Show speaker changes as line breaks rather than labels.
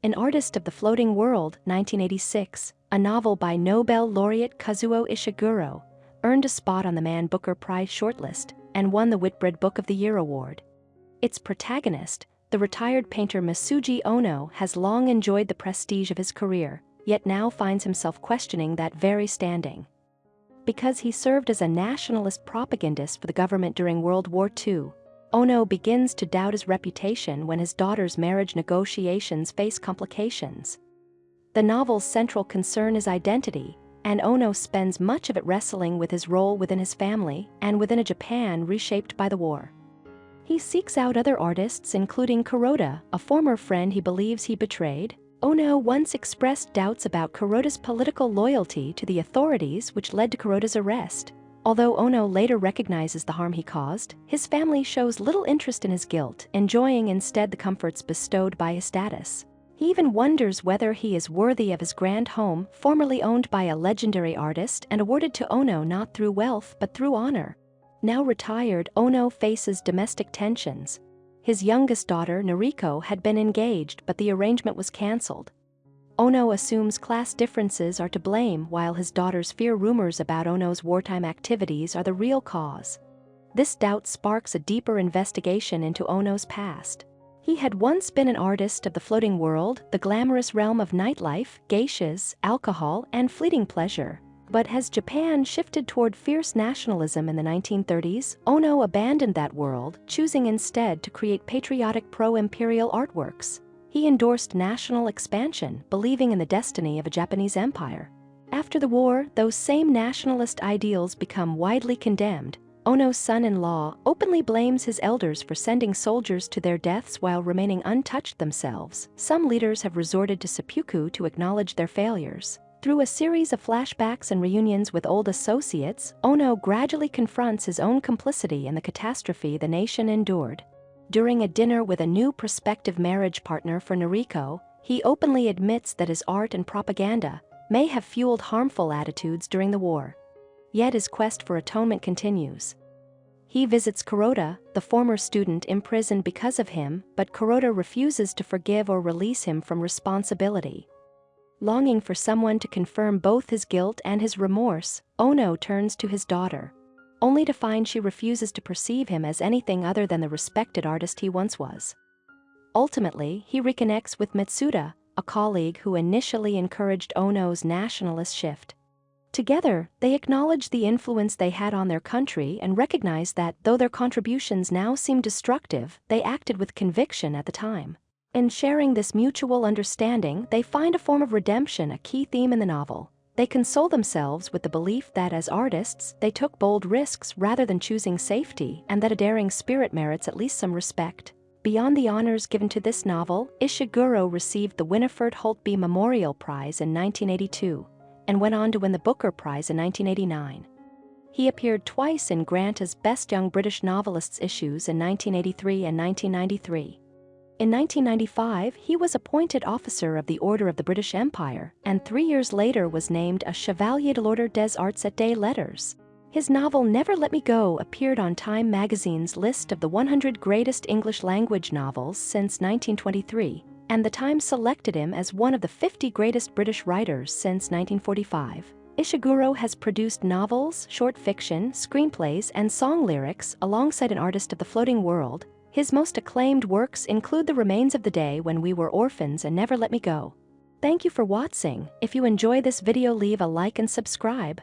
An Artist of the Floating World, 1986, a novel by Nobel laureate Kazuo Ishiguro, earned a spot on the Man Booker Prize shortlist and won the Whitbread Book of the Year award. Its protagonist, the retired painter Masuji Ono, has long enjoyed the prestige of his career, yet now finds himself questioning that very standing. Because he served as a nationalist propagandist for the government during World War II, Ono begins to doubt his reputation when his daughter's marriage negotiations face complications. The novel's central concern is identity, and Ono spends much of it wrestling with his role within his family and within a Japan reshaped by the war. He seeks out other artists, including Kuroda, a former friend he believes he betrayed. Ono once expressed doubts about Kuroda's political loyalty to the authorities, which led to Kuroda's arrest. Although Ono later recognizes the harm he caused, his family shows little interest in his guilt, enjoying instead the comforts bestowed by his status. He even wonders whether he is worthy of his grand home, formerly owned by a legendary artist and awarded to Ono not through wealth but through honor. Now retired, Ono faces domestic tensions. His youngest daughter, Noriko, had been engaged, but the arrangement was cancelled. Ono assumes class differences are to blame, while his daughters fear rumors about Ono's wartime activities are the real cause. This doubt sparks a deeper investigation into Ono's past. He had once been an artist of the floating world, the glamorous realm of nightlife, geishas, alcohol, and fleeting pleasure. But as Japan shifted toward fierce nationalism in the 1930s, Ono abandoned that world, choosing instead to create patriotic pro-imperial artworks. He endorsed national expansion, believing in the destiny of a Japanese empire. After the war, those same nationalist ideals become widely condemned. Ono's son-in-law openly blames his elders for sending soldiers to their deaths while remaining untouched themselves. Some leaders have resorted to seppuku to acknowledge their failures. Through a series of flashbacks and reunions with old associates, Ono gradually confronts his own complicity in the catastrophe the nation endured. During a dinner with a new prospective marriage partner for Noriko, he openly admits that his art and propaganda may have fueled harmful attitudes during the war. Yet his quest for atonement continues. He visits Kuroda, the former student imprisoned because of him, but Kuroda refuses to forgive or release him from responsibility. Longing for someone to confirm both his guilt and his remorse, Ono turns to his daughter, only to find she refuses to perceive him as anything other than the respected artist he once was. Ultimately, he reconnects with Mitsuda, a colleague who initially encouraged Ono's nationalist shift. Together, they acknowledge the influence they had on their country and recognize that, though their contributions now seem destructive, they acted with conviction at the time. In sharing this mutual understanding, they find a form of redemption, a key theme in the novel. They console themselves with the belief that as artists, they took bold risks rather than choosing safety, and that a daring spirit merits at least some respect. Beyond the honors given to this novel, Ishiguro received the Winifred Holtby Memorial Prize in 1982, and went on to win the Booker Prize in 1989. He appeared twice in Granta's Best Young British Novelists issues in 1983 and 1993. In 1995, he was appointed Officer of the Order of the British Empire, and 3 years later was named a Chevalier de l'Ordre des Arts et des Lettres. His novel Never Let Me Go appeared on Time magazine's list of the 100 greatest English-language novels since 1923, and the Times selected him as one of the 50 greatest British writers since 1945. Ishiguro has produced novels, short fiction, screenplays, and song lyrics alongside an artist of the floating world. His most acclaimed works include The Remains of the Day When We Were Orphans and Never Let Me Go. Thank you for watching. If you enjoy this video, leave a like and subscribe.